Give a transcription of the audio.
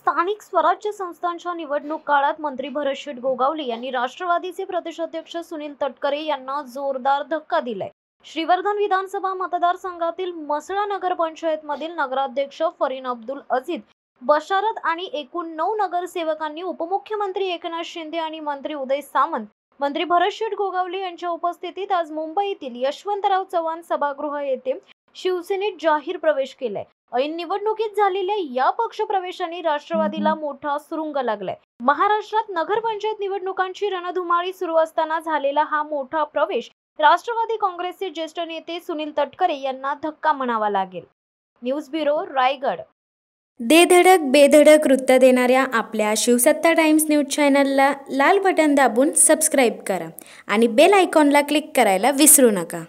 स्थानिक स्वराज्य संस्थांच्या निवडणूक काळात मंत्री भरतशेठ गोगावले यांनी राष्ट्रवादीचे प्रदेशाध्यक्ष सुनील तटकरे यांना जोरदार धक्का दिलाय। श्रीवर्धन विधानसभा मतदारसंघातील मसळा नगरपंचायतमधील नगराध्यक्ष फरीन अब्दुल अजीज बशारत आणि एकूण 9 नगरसेवकांनी उपमुख्यमंत्री एकनाथ शिंदे आणि मंत्री उदय सामंत, मंत्री भरतशेठ गोगावले यांच्या उपस्थितीत आज मुंबईतील यशवंतराव चव्हाण सभागृह येथे शिवसेनेत जाहीर प्रवेश केलाय। ऐन निवडणुकीत झालेल्या या पक्षप्रवेशाने राष्ट्रवादीला मोठा सुरुंग लागलाय। महाराष्ट्रात नगरपंचायत निवडणुकांची रणधुमाळी सुरू असताना झालेला हा मोठा प्रवेश राष्ट्रवादी काँग्रेसचे ज्येष्ठ नेते सुनील तटकरे यांना धक्का म्हणावा लागेल। News bureau, Raigad. दे धडक बेधडक वृत्त देणाऱ्या आपल्या शिवसत्ता टाइम्स न्यूज चॅनलला लाल बटन दाबून सबस्क्राईब करा आणि बेल आयकॉनला क्लिक करायला विसरू नका।